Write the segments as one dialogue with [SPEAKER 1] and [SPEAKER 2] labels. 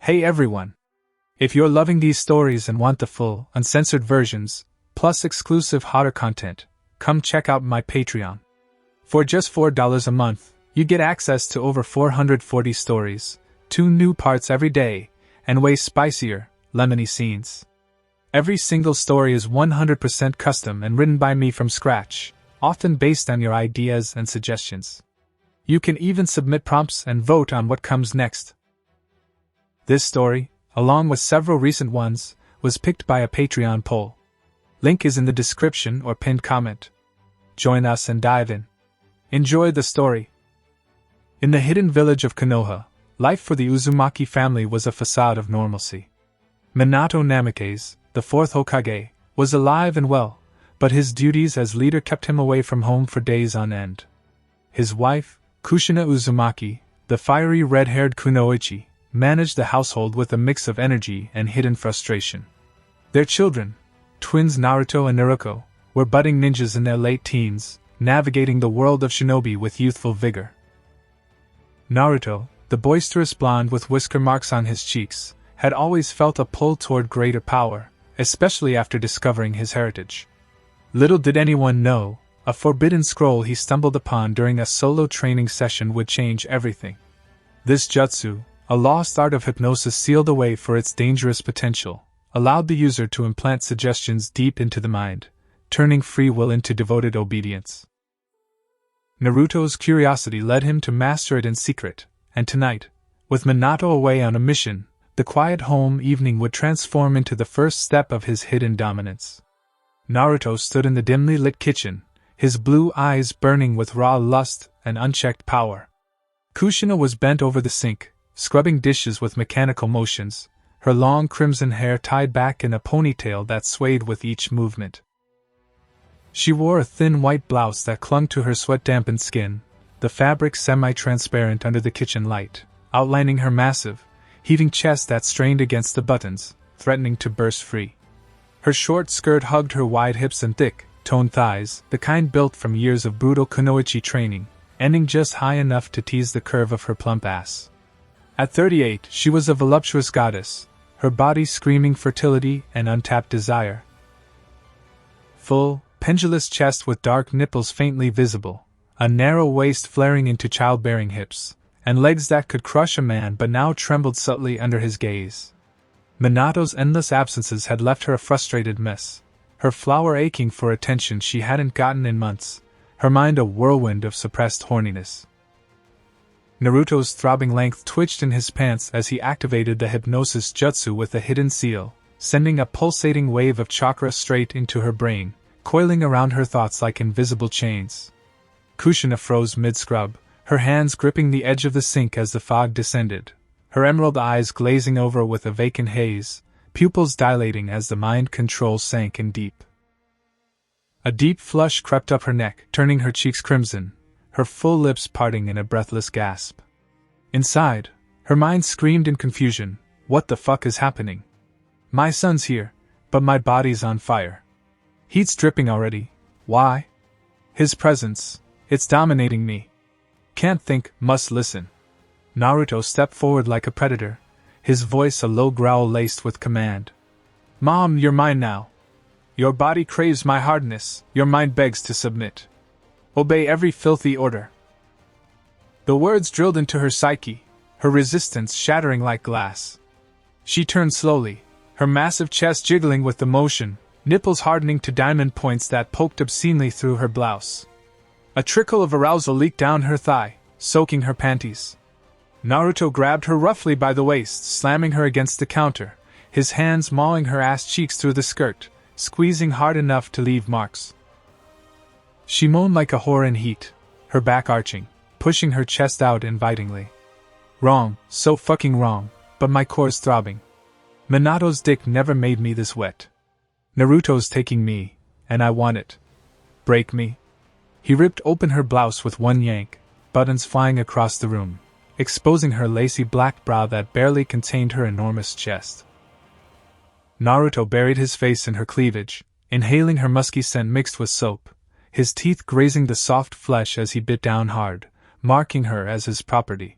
[SPEAKER 1] Hey everyone! If you're loving these stories and want the full, uncensored versions, plus exclusive hotter content, come check out my Patreon. For just $4 a month, you get access to over 440 stories, 2 new parts every day, and way spicier, lemony scenes. Every single story is 100% custom and written by me from scratch, often based on your ideas and suggestions. You can even submit prompts and vote on what comes next. This story, along with several recent ones, was picked by a Patreon poll. Link is in the description or pinned comment. Join us and dive in. Enjoy the story. In the hidden village of Konoha, life for the Uzumaki family was a facade of normalcy. Minato Namikaze, the fourth Hokage, was alive and well, but his duties as leader kept him away from home for days on end. His wife, Kushina Uzumaki, the fiery red-haired kunoichi, managed the household with a mix of energy and hidden frustration. Their children, twins Naruto and Naruko, were budding ninjas in their late teens, navigating the world of shinobi with youthful vigor. Naruto, the boisterous blonde with whisker marks on his cheeks, had always felt a pull toward greater power, especially after discovering his heritage. Little did anyone know, a forbidden scroll he stumbled upon during a solo training session would change everything. This jutsu, a lost art of hypnosis sealed away for its dangerous potential, allowed the user to implant suggestions deep into the mind, turning free will into devoted obedience. Naruto's curiosity led him to master it in secret, and tonight, with Minato away on a mission, the quiet home evening would transform into the first step of his hidden dominance. Naruto stood in the dimly lit kitchen, his blue eyes burning with raw lust and unchecked power. Kushina was bent over the sink, scrubbing dishes with mechanical motions, her long crimson hair tied back in a ponytail that swayed with each movement. She wore a thin white blouse that clung to her sweat-dampened skin, the fabric semi-transparent under the kitchen light, outlining her massive, heaving chest that strained against the buttons, threatening to burst free. Her short skirt hugged her wide hips and thick, toned thighs, the kind built from years of brutal kunoichi training, ending just high enough to tease the curve of her plump ass. At 38, she was a voluptuous goddess, her body screaming fertility and untapped desire. Full, pendulous chest with dark nipples faintly visible, a narrow waist flaring into childbearing hips, and legs that could crush a man but now trembled subtly under his gaze. Minato's endless absences had left her a frustrated mess, her flower aching for attention she hadn't gotten in months, her mind a whirlwind of suppressed horniness. Naruto's throbbing length twitched in his pants as he activated the hypnosis jutsu with a hidden seal, sending a pulsating wave of chakra straight into her brain, coiling around her thoughts like invisible chains. Kushina froze mid-scrub, her hands gripping the edge of the sink as the fog descended, her emerald eyes glazing over with a vacant haze, pupils dilating as the mind control sank in deep. A deep flush crept up her neck, turning her cheeks crimson, her full lips parting in a breathless gasp. Inside, her mind screamed in confusion, "What the fuck is happening? My son's here, but my body's on fire. Heat's dripping already. Why? His presence, it's dominating me. Can't think, must listen." Naruto stepped forward like a predator, his voice a low growl laced with command. "Mom, you're mine now. Your body craves my hardness, your mind begs to submit. Obey every filthy order." The words drilled into her psyche, her resistance shattering like glass. She turned slowly, her massive chest jiggling with the motion, nipples hardening to diamond points that poked obscenely through her blouse. A trickle of arousal leaked down her thigh, soaking her panties. Naruto grabbed her roughly by the waist, slamming her against the counter, his hands mauling her ass cheeks through the skirt, squeezing hard enough to leave marks. She moaned like a whore in heat, her back arching, pushing her chest out invitingly. Wrong, so fucking wrong, but my core's throbbing. Minato's dick never made me this wet. Naruto's taking me, and I want it. Break me. He ripped open her blouse with one yank, buttons flying across the room, exposing her lacy black brow that barely contained her enormous chest. Naruto buried his face in her cleavage, inhaling her musky scent mixed with soap, his teeth grazing the soft flesh as he bit down hard, marking her as his property.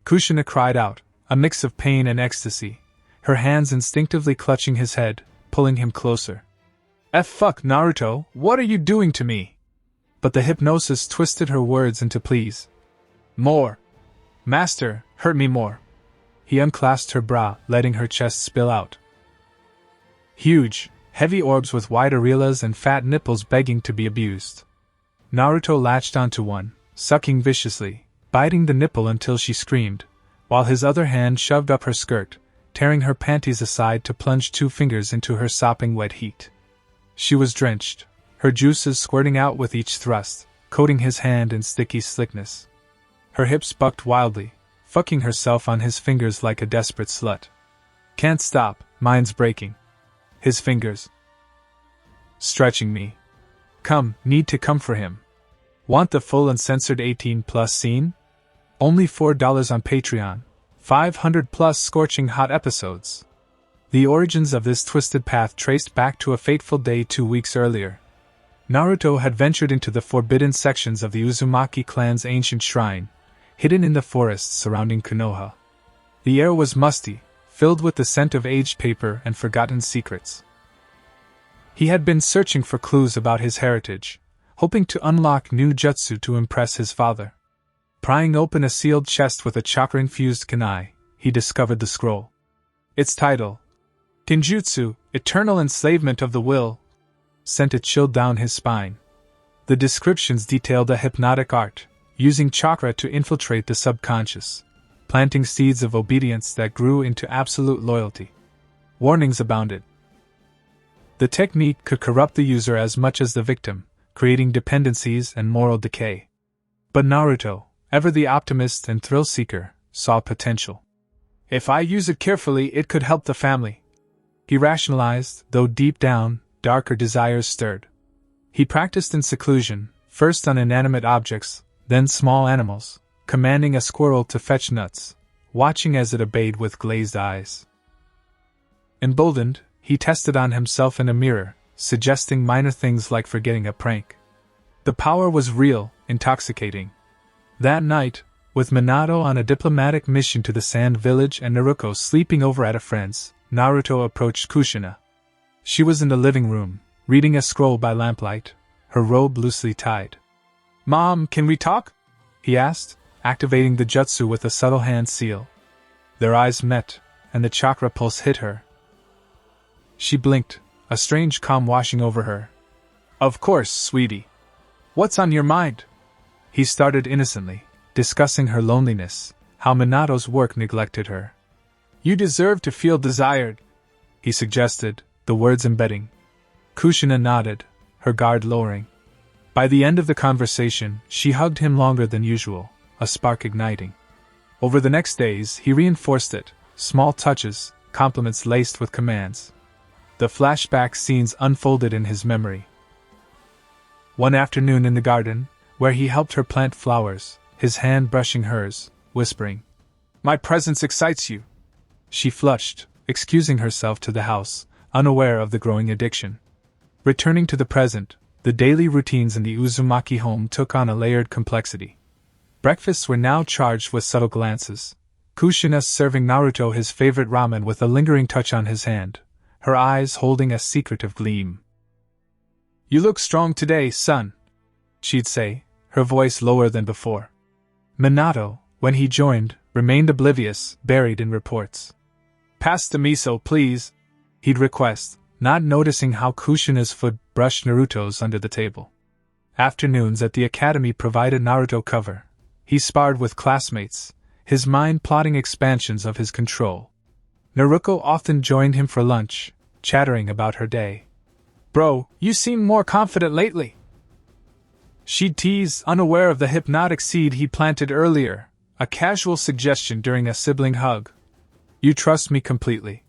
[SPEAKER 1] Kushina cried out, a mix of pain and ecstasy, her hands instinctively clutching his head, pulling him closer. Fuck, Naruto, what are you doing to me? But the hypnosis twisted her words into pleas. More. Master, hurt me more. He unclasped her bra, letting her chest spill out. Huge, heavy orbs with wide areolas and fat nipples begging to be abused. Naruto latched onto one, sucking viciously, biting the nipple until she screamed, while his other hand shoved up her skirt, tearing her panties aside to plunge 2 fingers into her sopping wet heat. She was drenched, her juices squirting out with each thrust, coating his hand in sticky slickness. Her hips bucked wildly, fucking herself on his fingers like a desperate slut. Can't stop, mine's breaking. His fingers. Stretching me. Come, need to come for him. Want the full uncensored 18+ scene? Only $4 on Patreon. 500+ scorching hot episodes. The origins of this twisted path traced back to a fateful day 2 weeks earlier. Naruto had ventured into the forbidden sections of the Uzumaki clan's ancient shrine, hidden in the forests surrounding Konoha. The air was musty, filled with the scent of aged paper and forgotten secrets. He had been searching for clues about his heritage, hoping to unlock new jutsu to impress his father. Prying open a sealed chest with a chakra-infused kunai, he discovered the scroll. Its title, Kinjutsu, Eternal Enslavement of the Will, sent a chill down his spine. The descriptions detailed a hypnotic art, using chakra to infiltrate the subconscious, planting seeds of obedience that grew into absolute loyalty. Warnings abounded. The technique could corrupt the user as much as the victim, creating dependencies and moral decay. But Naruto, ever the optimist and thrill-seeker, saw potential. If I use it carefully, it could help the family. He rationalized, though deep down, darker desires stirred. He practiced in seclusion, first on inanimate objects, then small animals, commanding a squirrel to fetch nuts, watching as it obeyed with glazed eyes. Emboldened, he tested on himself in a mirror, suggesting minor things like forgetting a prank. The power was real, intoxicating. That night, with Minato on a diplomatic mission to the Sand Village and Naruko sleeping over at a friend's, Naruto approached Kushina. She was in the living room, reading a scroll by lamplight, her robe loosely tied. Mom, can we talk? He asked, activating the jutsu with a subtle hand seal. Their eyes met, and the chakra pulse hit her. She blinked, a strange calm washing over her. Of course, sweetie. What's on your mind? He started innocently, discussing her loneliness, how Minato's work neglected her. You deserve to feel desired, he suggested, the words embedding. Kushina nodded, her guard lowering. By the end of the conversation, she hugged him longer than usual, a spark igniting. Over the next days, he reinforced it, small touches, compliments laced with commands. The flashback scenes unfolded in his memory. One afternoon in the garden, where he helped her plant flowers, his hand brushing hers, whispering, "My presence excites you." She flushed, excusing herself to the house, unaware of the growing addiction. Returning to the present, the daily routines in the Uzumaki home took on a layered complexity. Breakfasts were now charged with subtle glances, Kushina serving Naruto his favorite ramen with a lingering touch on his hand, her eyes holding a secretive gleam. "You look strong today, son," she'd say, her voice lower than before. Minato, when he joined, remained oblivious, buried in reports. "Pass the miso, please," he'd request, not noticing how Kushina's foot brushed Naruto's under the table. Afternoons at the academy provided Naruto cover. He sparred with classmates, his mind plotting expansions of his control. Naruko often joined him for lunch, chattering about her day. "Bro, you seem more confident lately." She'd tease, unaware of the hypnotic seed he planted earlier, a casual suggestion during a sibling hug. "You trust me completely."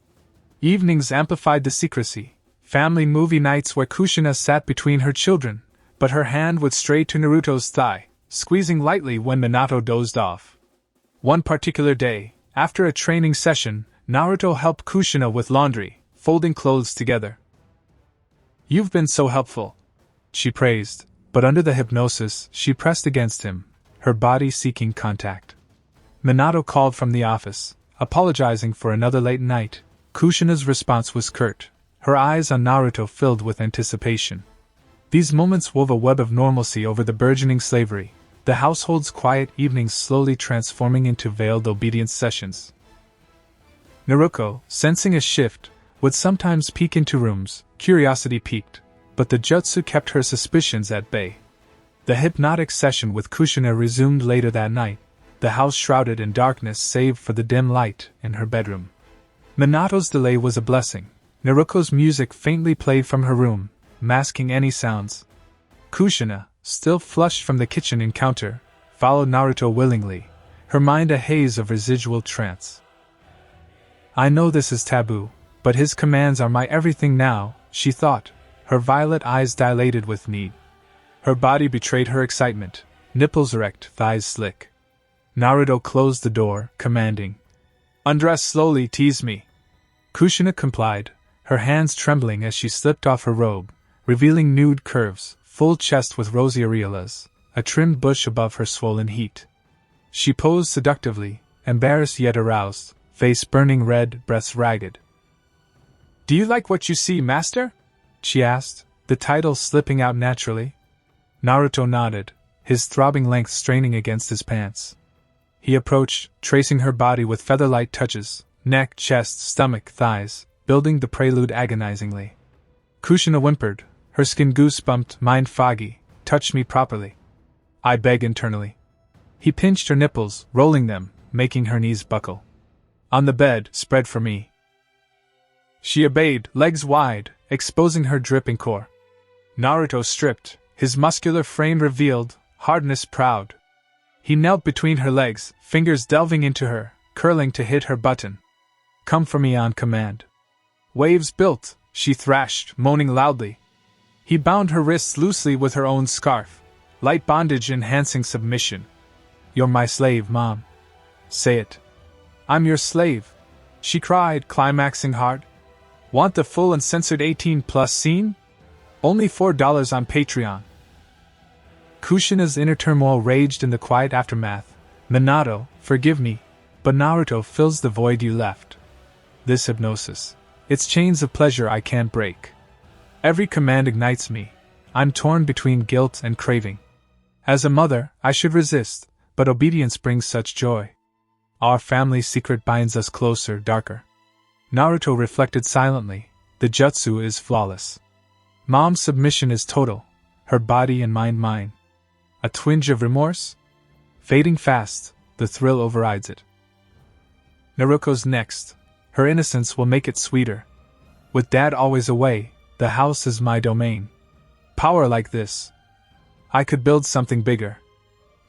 [SPEAKER 1] Evenings amplified the secrecy, family movie nights where Kushina sat between her children, but her hand would stray to Naruto's thigh, squeezing lightly when Minato dozed off. One particular day, after a training session, Naruto helped Kushina with laundry, folding clothes together. "You've been so helpful," she praised, but under the hypnosis, she pressed against him, her body seeking contact. Minato called from the office, apologizing for another late night. Kushina's response was curt, her eyes on Naruto filled with anticipation. These moments wove a web of normalcy over the burgeoning slavery, the household's quiet evenings slowly transforming into veiled obedience sessions. Naruko, sensing a shift, would sometimes peek into rooms, curiosity piqued, but the jutsu kept her suspicions at bay. The hypnotic session with Kushina resumed later that night, the house shrouded in darkness save for the dim light in her bedroom. Minato's delay was a blessing. Naruko's music faintly played from her room, masking any sounds. Kushina, still flushed from the kitchen encounter, followed Naruto willingly, her mind a haze of residual trance. I know this is taboo, but his commands are my everything now, she thought, her violet eyes dilated with need. Her body betrayed her excitement, nipples erect, thighs slick. Naruto closed the door, commanding, "Undress slowly, tease me." Kushina complied, her hands trembling as she slipped off her robe, revealing nude curves, full chest with rosy areolas, a trimmed bush above her swollen heat. She posed seductively, embarrassed yet aroused, face burning red, breasts ragged. "Do you like what you see, master?" she asked, the title slipping out naturally. Naruto nodded, his throbbing length straining against his pants. He approached, tracing her body with feather-light touches, neck, chest, stomach, thighs, building the prelude agonizingly. Kushina whimpered, her skin goose-bumped, mind foggy. "Touch me properly," I begged internally. He pinched her nipples, rolling them, making her knees buckle. "On the bed, spread for me." She obeyed, legs wide, exposing her dripping core. Naruto stripped, his muscular frame revealed, hardness proud. He knelt between her legs, fingers delving into her, curling to hit her button. "Come for me on command." "Waves built," she thrashed, moaning loudly. He bound her wrists loosely with her own scarf, light bondage enhancing submission. "You're my slave, Mom." "Say it." "I'm your slave," she cried, climaxing hard. Want the full uncensored 18+ scene? Only $4 on Patreon. Kushina's inner turmoil raged in the quiet aftermath. "Minato, forgive me, but Naruto fills the void you left. This hypnosis. It's chains of pleasure I can't break. Every command ignites me. I'm torn between guilt and craving. As a mother, I should resist, but obedience brings such joy. Our family secret binds us closer, darker." Naruto reflected silently. The jutsu is flawless. Mom's submission is total, her body and mind mine. A twinge of remorse? Fading fast, the thrill overrides it. Naruko's next. Her innocence will make it sweeter. With Dad always away, the house is my domain. Power like this. I could build something bigger.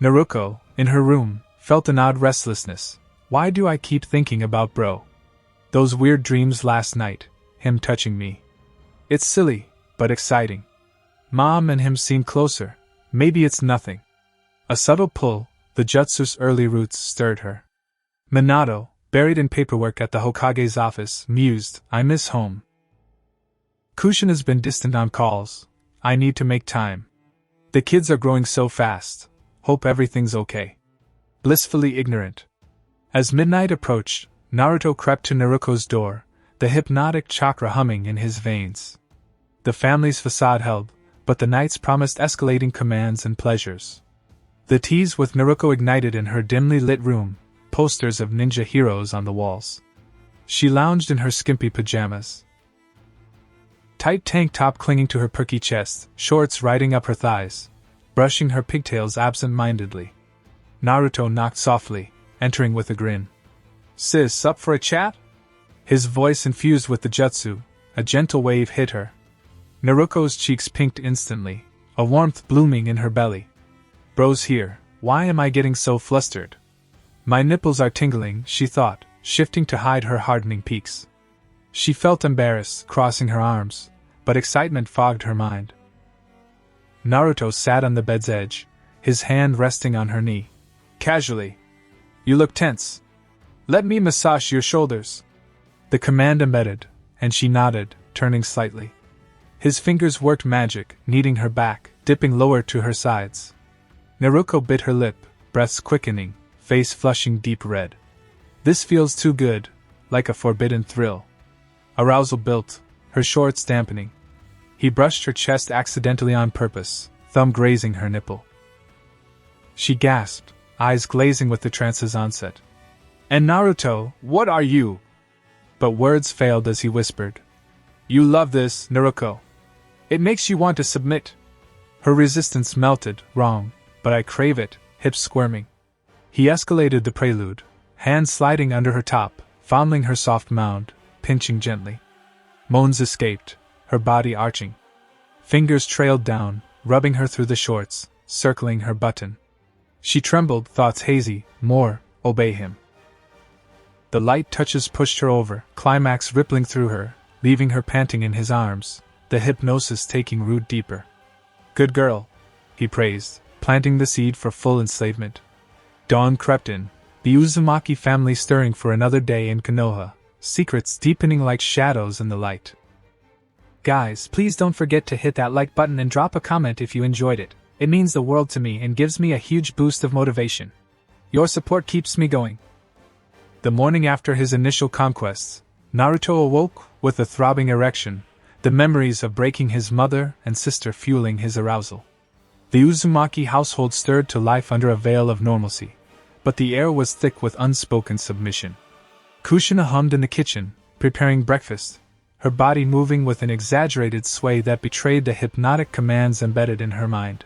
[SPEAKER 1] Naruko, in her room, felt an odd restlessness. Why do I keep thinking about bro? Those weird dreams last night, him touching me. It's silly, but exciting. Mom and him seem closer. Maybe it's nothing. A subtle pull, the jutsu's early roots stirred her. Minato, buried in paperwork at the Hokage's office, mused, "I miss home. Kushina's been distant on calls. I need to make time. The kids are growing so fast. Hope everything's okay." Blissfully ignorant. As midnight approached, Naruto crept to Naruko's door, the hypnotic chakra humming in his veins. The family's facade held, but the nights promised escalating commands and pleasures. The tease with Naruko ignited in her dimly lit room, posters of ninja heroes on the walls. She lounged in her skimpy pajamas. Tight tank top clinging to her perky chest, shorts riding up her thighs, brushing her pigtails absent-mindedly. Naruto knocked softly, entering with a grin. "Sis, up for a chat?" His voice infused with the jutsu, a gentle wave hit her. Naruko's cheeks pinked instantly, a warmth blooming in her belly. "Bro's here, why am I getting so flustered?" "My nipples are tingling," she thought, shifting to hide her hardening peaks. She felt embarrassed, crossing her arms, but excitement fogged her mind. Naruto sat on the bed's edge, his hand resting on her knee. Casually. "You look tense. Let me massage your shoulders." The command embedded, and she nodded, turning slightly. His fingers worked magic, kneading her back, dipping lower to her sides. Naruko bit her lip, breaths quickening, face flushing deep red. This feels too good, like a forbidden thrill. Arousal built, her shorts dampening. He brushed her chest accidentally on purpose, thumb grazing her nipple. She gasped, eyes glazing with the trance's onset. "And Naruto, what are you?" But words failed as he whispered. "You love this, Naruko. It makes you want to submit." Her resistance melted, wrong, but I crave it, hips squirming. He escalated the prelude, hands sliding under her top, fondling her soft mound, pinching gently. Moans escaped, her body arching. Fingers trailed down, rubbing her through the shorts, circling her button. She trembled, thoughts hazy, more, obey him. The light touches pushed her over, climax rippling through her, leaving her panting in his arms, the hypnosis taking root deeper. "Good girl," he praised, planting the seed for full enslavement. Dawn crept in, the Uzumaki family stirring for another day in Konoha, secrets deepening like shadows in the light. Guys, please don't forget to hit that like button and drop a comment if you enjoyed it. It means the world to me and gives me a huge boost of motivation. Your support keeps me going. The morning after his initial conquests, Naruto awoke with a throbbing erection, the memories of breaking his mother and sister fueling his arousal. The Uzumaki household stirred to life under a veil of normalcy, but the air was thick with unspoken submission. Kushina hummed in the kitchen, preparing breakfast, her body moving with an exaggerated sway that betrayed the hypnotic commands embedded in her mind.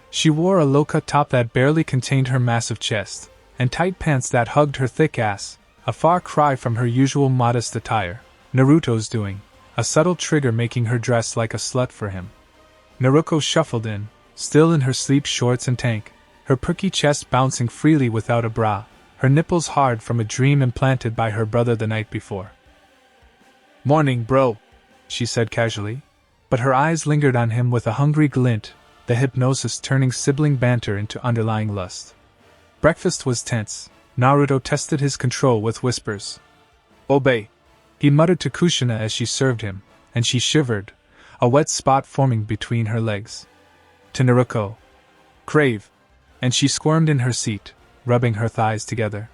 [SPEAKER 1] She wore a low-cut top that barely contained her massive chest, and tight pants that hugged her thick ass, a far cry from her usual modest attire, Naruto's doing, a subtle trigger making her dress like a slut for him. Naruko shuffled in, still in her sleep shorts and tank, her perky chest bouncing freely without a bra, her nipples hard from a dream implanted by her brother the night before. "Morning, bro," she said casually, but her eyes lingered on him with a hungry glint, the hypnosis turning sibling banter into underlying lust. Breakfast was tense. Naruto tested his control with whispers. "Obey," he muttered to Kushina as she served him, and she shivered, a wet spot forming between her legs. To Naruko, "Crave," and she squirmed in her seat, rubbing her thighs together.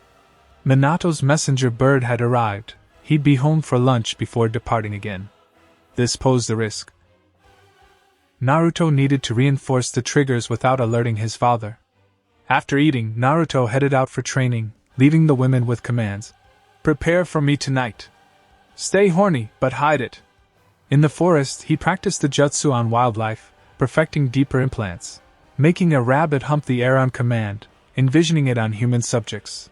[SPEAKER 1] Minato's messenger bird had arrived. He'd be home for lunch before departing again. This posed a risk. Naruto needed to reinforce the triggers without alerting his father. After eating, Naruto headed out for training, leaving the women with commands. "Prepare for me tonight. Stay horny, but hide it." In the forest, he practiced the jutsu on wildlife, perfecting deeper implants, making a rabbit hump the air on command, envisioning it on human subjects.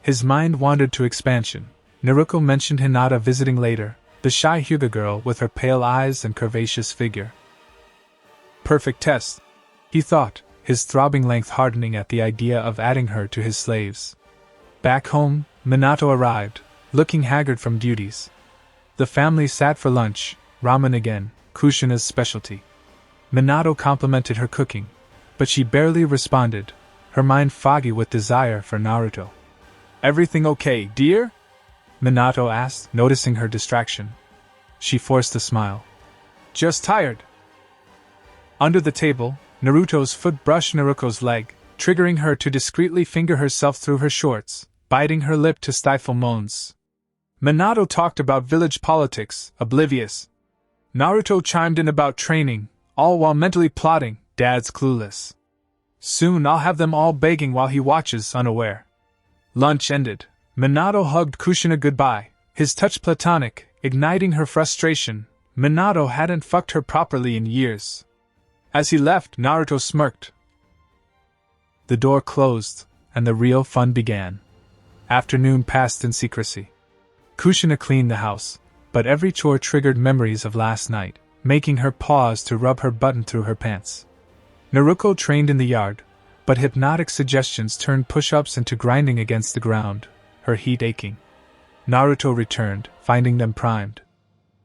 [SPEAKER 1] His mind wandered to expansion. Naruko mentioned Hinata visiting later, the shy Hyuga girl with her pale eyes and curvaceous figure. Perfect test, he thought, his throbbing length hardening at the idea of adding her to his slaves. Back home, Minato arrived, looking haggard from duties. The family sat for lunch, ramen again, Kushina's specialty. Minato complimented her cooking, but she barely responded, her mind foggy with desire for Naruto. "Everything okay, dear?" Minato asked, noticing her distraction. She forced a smile. "Just tired." Under the table, Naruto's foot brushed Naruko's leg, triggering her to discreetly finger herself through her shorts, biting her lip to stifle moans. Minato talked about village politics, oblivious. Naruto chimed in about training, all while mentally plotting, Dad's clueless. Soon I'll have them all begging while he watches, unaware. Lunch ended. Minato hugged Kushina goodbye, his touch platonic, igniting her frustration. Minato hadn't fucked her properly in years. As he left, Naruto smirked. The door closed, and the real fun began. Afternoon passed in secrecy. Kushina cleaned the house, but every chore triggered memories of last night, making her pause to rub her button through her pants. Naruko trained in the yard, but hypnotic suggestions turned push-ups into grinding against the ground, her heat aching. Naruto returned, finding them primed.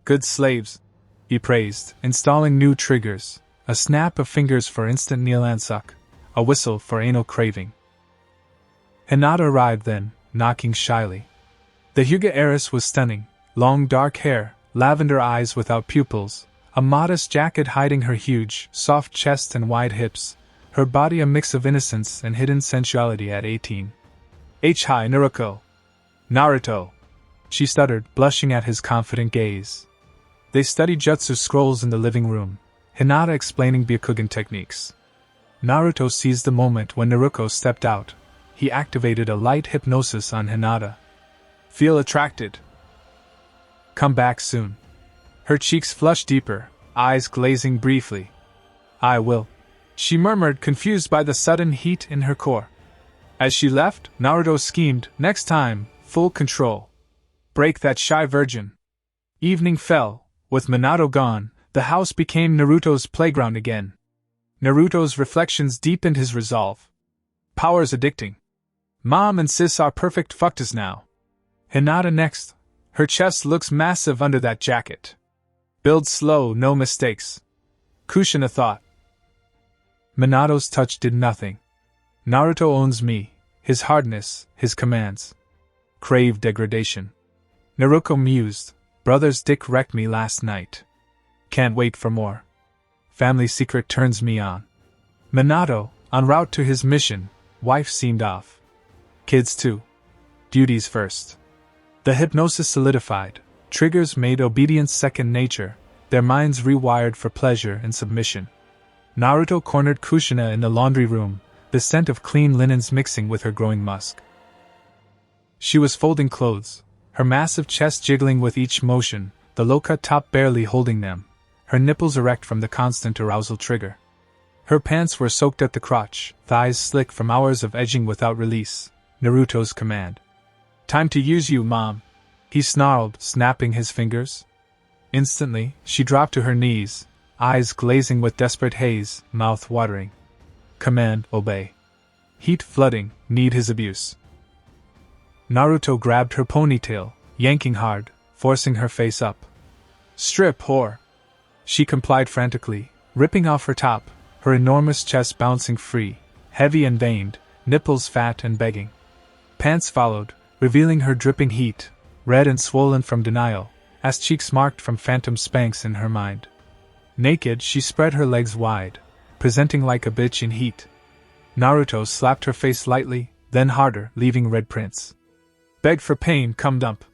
[SPEAKER 1] "Good slaves," he praised, installing new triggers, a snap of fingers for instant Nielansuk, a whistle for anal craving. Hinata arrived then, knocking shyly. The Hyuga heiress was stunning, long dark hair, lavender eyes without pupils, a modest jacket hiding her huge, soft chest and wide hips, her body a mix of innocence and hidden sensuality at 18. Hi Naruko. Naruto. She stuttered, blushing at his confident gaze. They studied jutsu scrolls in the living room, Hinata explaining Byakugan techniques. Naruto seized the moment when Naruko stepped out. He activated a light hypnosis on Hinata. Feel attracted. Come back soon. Her cheeks flushed deeper, eyes glazing briefly. I will. She murmured, confused by the sudden heat in her core. As she left, Naruto schemed, next time, full control. Break that shy virgin. Evening fell. With Minato gone, the house became Naruto's playground again. Naruto's reflections deepened his resolve. Power's addicting. Mom and sis are perfect fucktas now. Hinata next. Her chest looks massive under that jacket. Build slow, no mistakes. Kushina thought. Minato's touch did nothing. Naruto owns me, his hardness, his commands. Crave degradation. Naruko mused. Brother's dick wrecked me last night. Can't wait for more. Family secret turns me on. Minato, en route to his mission, wife seemed off. Kids too. Duties first. The hypnosis solidified. Triggers made obedience second nature, their minds rewired for pleasure and submission. Naruto cornered Kushina in the laundry room, the scent of clean linens mixing with her growing musk. She was folding clothes, her massive chest jiggling with each motion, the low-cut top barely holding them, her nipples erect from the constant arousal trigger. Her pants were soaked at the crotch, thighs slick from hours of edging without release, Naruto's command. Time to use you, Mom, he snarled, snapping his fingers. Instantly, she dropped to her knees, eyes glazing with desperate haze, mouth watering. Command, obey. Heat flooding, need his abuse. Naruto grabbed her ponytail, yanking hard, forcing her face up. Strip, whore! She complied frantically, ripping off her top, her enormous chest bouncing free, heavy and veined, nipples fat and begging. Pants followed, revealing her dripping heat, red and swollen from denial, as cheeks marked from phantom spanks in her mind. Naked, she spread her legs wide, presenting like a bitch in heat. Naruto slapped her face lightly, then harder, leaving red prints. Beg for pain, come dump.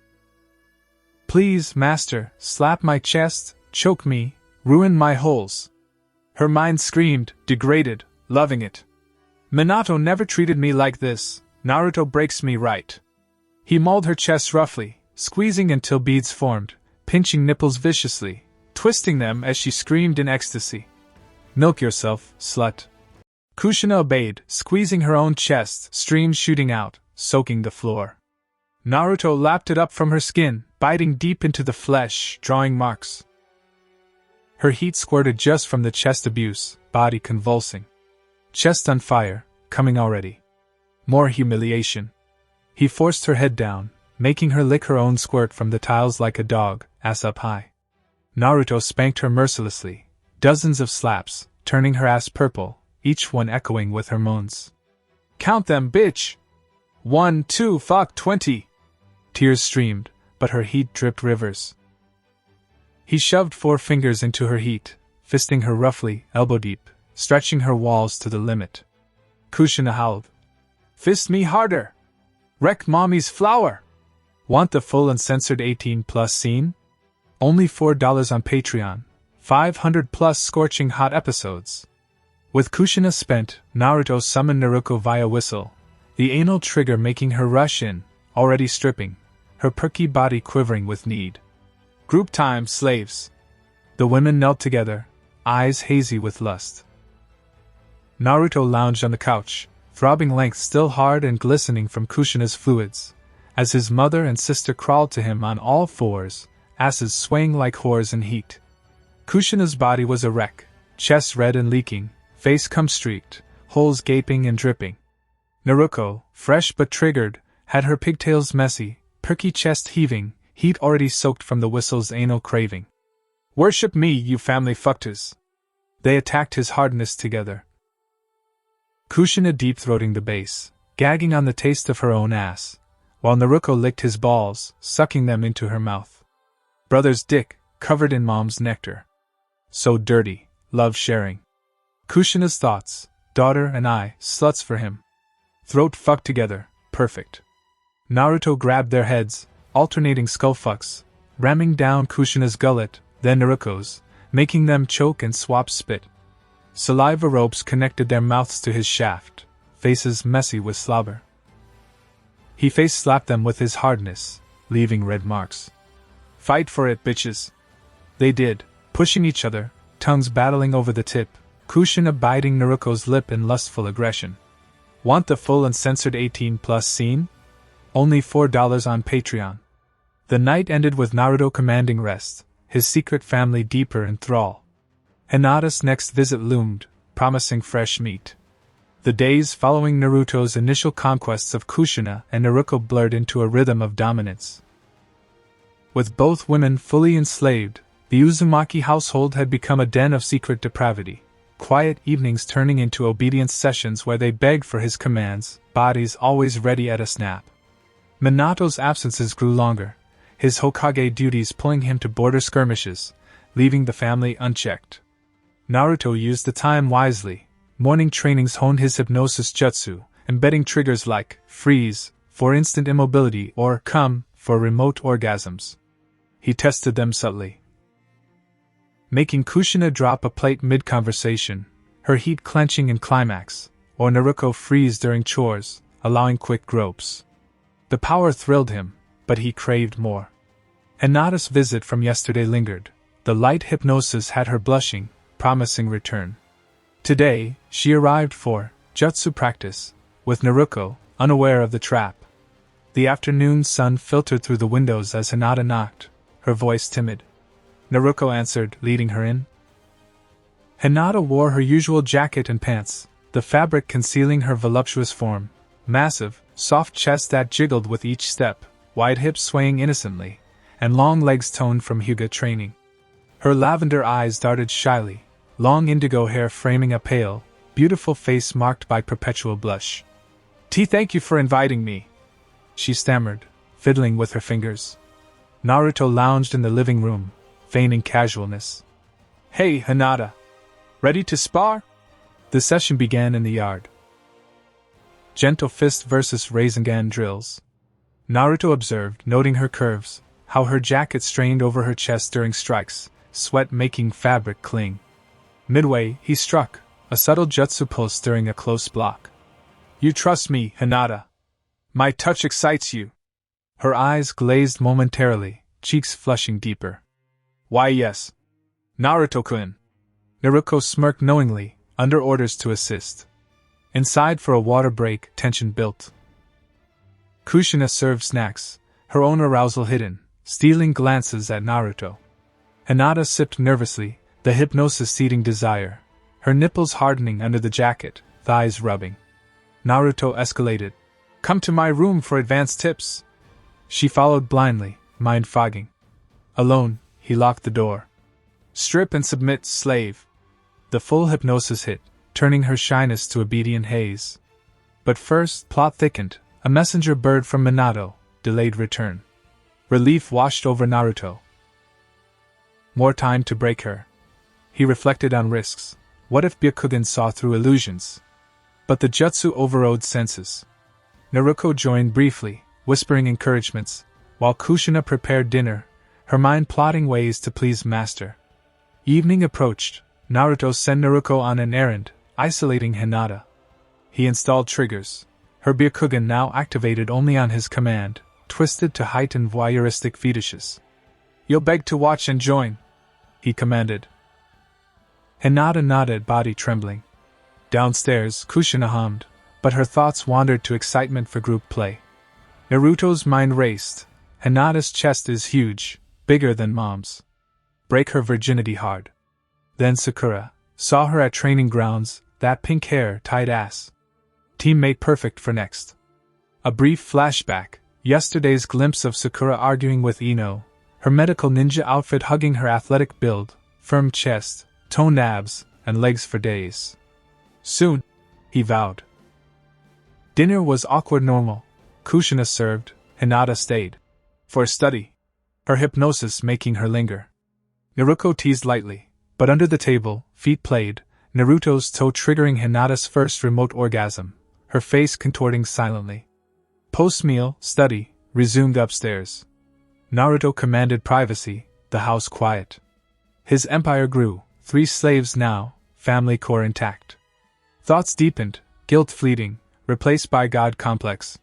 [SPEAKER 1] Please, master, slap my chest, choke me, ruin my holes. Her mind screamed, degraded, loving it. Minato never treated me like this, Naruto breaks me right. He mauled her chest roughly, squeezing until beads formed, pinching nipples viciously, twisting them as she screamed in ecstasy. Milk yourself, slut. Kushina obeyed, squeezing her own chest, streams shooting out, soaking the floor. Naruto lapped it up from her skin, biting deep into the flesh, drawing marks. Her heat squirted just from the chest abuse, body convulsing. Chest on fire, coming already. More humiliation. He forced her head down, making her lick her own squirt from the tiles like a dog, ass up high. Naruto spanked her mercilessly, dozens of slaps, turning her ass purple, each one echoing with her moans. Count them, bitch! 1, 2, fuck, 20! Tears streamed, but her heat dripped rivers. He shoved 4 fingers into her heat, fisting her roughly, elbow deep, stretching her walls to the limit. Kushina howled. Fist me harder! Wreck mommy's flower! Want the full uncensored 18+ scene? Only $4 on Patreon, 500+ scorching hot episodes. With Kushina spent, Naruto summoned Naruko via whistle, the anal trigger making her rush in, already stripping, her perky body quivering with need. Group time, slaves. The women knelt together, eyes hazy with lust. Naruto lounged on the couch, throbbing length still hard and glistening from Kushina's fluids, as his mother and sister crawled to him on all fours, asses swaying like whores in heat. Kushina's body was a wreck, chest red and leaking, face cum-streaked, holes gaping and dripping. Naruko, fresh but triggered, had her pigtails messy, perky chest heaving, heat already soaked from the whistle's anal craving. Worship me, you family fucktas! They attacked his hardness together. Kushina deep-throating the bass, gagging on the taste of her own ass, while Naruko licked his balls, sucking them into her mouth. Brother's dick, covered in mom's nectar. So dirty, love sharing. Kushina's thoughts, daughter and I, sluts for him. Throat fucked together, perfect. Naruto grabbed their heads, alternating skull fucks, ramming down Kushina's gullet, then Naruko's, making them choke and swap spit. Saliva ropes connected their mouths to his shaft, faces messy with slobber. He face-slapped them with his hardness, leaving red marks. "Fight for it, bitches!" They did, pushing each other, tongues battling over the tip, Kushina biting Naruko's lip in lustful aggression. Want the full uncensored 18+ scene? Only $4 on Patreon. The night ended with Naruto commanding rest, his secret family deeper in thrall. Hinata's next visit loomed, promising fresh meat. The days following Naruto's initial conquests of Kushina and Naruko blurred into a rhythm of dominance. With both women fully enslaved, the Uzumaki household had become a den of secret depravity, quiet evenings turning into obedience sessions where they begged for his commands, bodies always ready at a snap. Minato's absences grew longer, his Hokage duties pulling him to border skirmishes, leaving the family unchecked. Naruto used the time wisely. Morning trainings honed his hypnosis jutsu, embedding triggers like freeze for instant immobility or come for remote orgasms. He tested them subtly, making Kushina drop a plate mid-conversation, her heat clenching in climax, or Naruko freeze during chores, allowing quick gropes. The power thrilled him, but he craved more. Hinata's visit from yesterday lingered. The light hypnosis had her blushing, promising return. Today, she arrived for jutsu practice, with Naruko, unaware of the trap. The afternoon sun filtered through the windows as Hinata knocked, her voice timid. Naruko answered, leading her in. Hinata wore her usual jacket and pants, the fabric concealing her voluptuous form, massive, soft chest that jiggled with each step, wide hips swaying innocently, and long legs toned from Hyuga training. Her lavender eyes darted shyly, long indigo hair framing a pale, beautiful face marked by perpetual blush. Thank you for inviting me," she stammered, fiddling with her fingers. Naruto lounged in the living room, feigning casualness. "Hey, Hinata! Ready to spar?" The session began in the yard. Gentle fist versus Rasengan drills. Naruto observed, noting her curves, how her jacket strained over her chest during strikes, sweat making fabric cling. Midway, he struck, a subtle jutsu pulse during a close block. "You trust me, Hinata. My touch excites you." Her eyes glazed momentarily, cheeks flushing deeper. "Why yes. Naruto-kun." Naruko smirked knowingly, under orders to assist. Inside for a water break, tension built. Kushina served snacks, her own arousal hidden, stealing glances at Naruto. Hinata sipped nervously, the hypnosis seeding desire, her nipples hardening under the jacket, thighs rubbing. Naruto escalated. "Come to my room for advanced tips." She followed blindly, mind fogging. Alone, he locked the door. "Strip and submit, slave." The full hypnosis hit, turning her shyness to obedient haze. But first, plot thickened, a messenger bird from Minato, delayed return. Relief washed over Naruto. More time to break her. He reflected on risks. What if Byakugan saw through illusions? But the jutsu overrode senses. Naruko joined briefly, whispering encouragements, while Kushina prepared dinner, her mind plotting ways to please master. Evening approached. Naruto sent Naruko on an errand, isolating Hinata. He installed triggers, her Byakugan now activated only on his command, twisted to heighten voyeuristic fetishes. "You'll beg to watch and join," he commanded. Hinata nodded, body trembling. Downstairs, Kushina hummed, but her thoughts wandered to excitement for group play. Naruto's mind raced. Hinata's chest is huge, bigger than Mom's. Break her virginity hard. Then Sakura saw her at training grounds, that pink hair, tight ass. Teammate perfect for next. A brief flashback, yesterday's glimpse of Sakura arguing with Ino, her medical ninja outfit hugging her athletic build, firm chest, toned abs, and legs for days. Soon, he vowed. Dinner was awkward normal. Kushina served, Hinata stayed. For study. Her hypnosis making her linger. Naruko teased lightly, but under the table, feet played, Naruto's toe triggering Hinata's first remote orgasm, her face contorting silently. Post-meal, study, resumed upstairs. Naruto commanded privacy, the house quiet. His empire grew, 3 slaves now, family core intact. Thoughts deepened, guilt fleeting, replaced by God complex.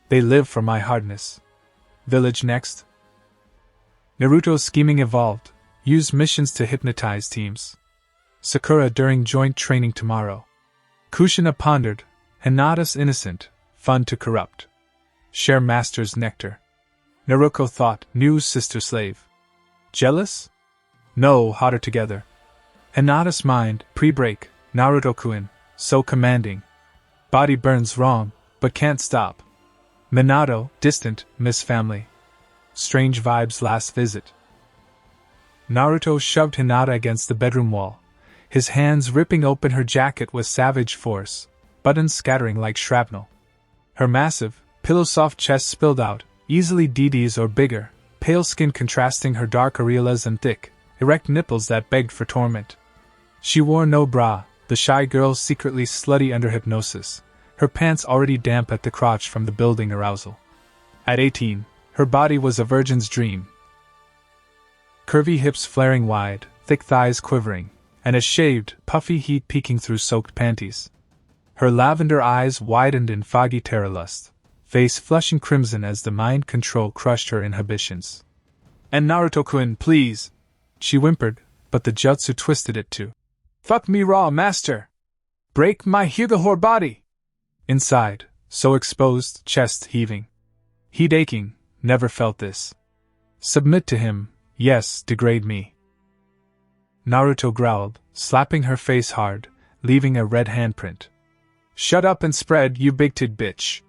[SPEAKER 1] They live for my hardness. Village next. Naruto's scheming evolved, used missions to hypnotize teams. Sakura during joint training tomorrow. Kushina pondered, Hinata's innocent, fun to corrupt. Share master's nectar. Naruko thought, new sister slave. Jealous? No, hotter together. Hinata's mind, pre-break, Naruto-kun, so commanding. Body burns wrong, but can't stop. Minato, distant, miss family. Strange vibes last visit. Naruto shoved Hinata against the bedroom wall, his hands ripping open her jacket with savage force, buttons scattering like shrapnel. Her massive, pillow-soft chest spilled out, easily DDs or bigger, pale skin contrasting her dark areolas and thick, erect nipples that begged for torment. She wore no bra, the shy girl secretly slutty under hypnosis, her pants already damp at the crotch from the building arousal. At 18, her body was a virgin's dream. Curvy hips flaring wide, thick thighs quivering, and a shaved, puffy heat peeking through soaked panties. Her lavender eyes widened in foggy terror lust, face flushing crimson as the mind control crushed her inhibitions. And Naruto-kun, please! She whimpered, but the jutsu twisted it to. Fuck me raw, master! Break my Hyuga body! Inside, so exposed, chest heaving. Heat aching, never felt this. Submit to him, yes, degrade me. Naruto growled, slapping her face hard, leaving a red handprint. Shut up and spread, you big-titted bitch.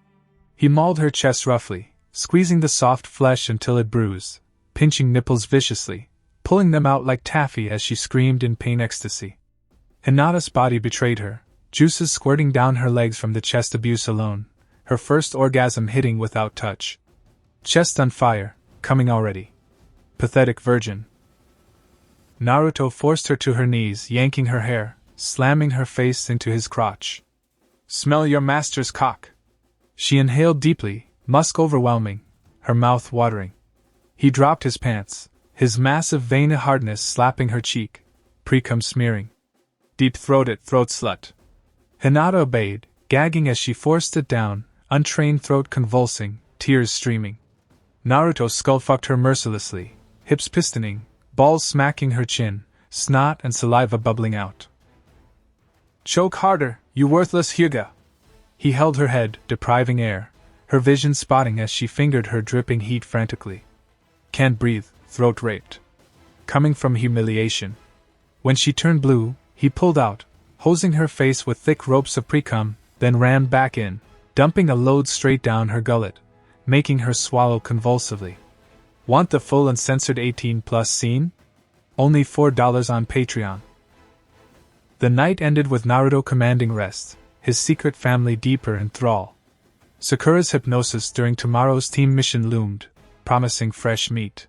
[SPEAKER 1] He mauled her chest roughly, squeezing the soft flesh until it bruised, pinching nipples viciously, pulling them out like taffy as she screamed in pain ecstasy. Hinata's body betrayed her, juices squirting down her legs from the chest abuse alone, her first orgasm hitting without touch. Chest on fire, coming already. Pathetic virgin. Naruto forced her to her knees, yanking her hair, slamming her face into his crotch. Smell your master's cock. She inhaled deeply, musk overwhelming, her mouth watering. He dropped his pants, his massive vein of hardness slapping her cheek, pre-cum smearing. Deep-throated throat slut. Hinata obeyed, gagging as she forced it down, untrained throat convulsing, tears streaming. Naruto skull-fucked her mercilessly, hips pistoning, balls smacking her chin, snot and saliva bubbling out. Choke harder, you worthless Hyuga! He held her head, depriving air, her vision spotting as she fingered her dripping heat frantically. Can't breathe, throat raped. Coming from humiliation. When she turned blue, he pulled out, hosing her face with thick ropes of pre-cum, then ran back in, dumping a load straight down her gullet, making her swallow convulsively. Want the full uncensored 18+ scene? Only $4 on Patreon. The night ended with Naruto commanding rest, his secret family deeper in thrall. Sakura's hypnosis during tomorrow's team mission loomed, promising fresh meat.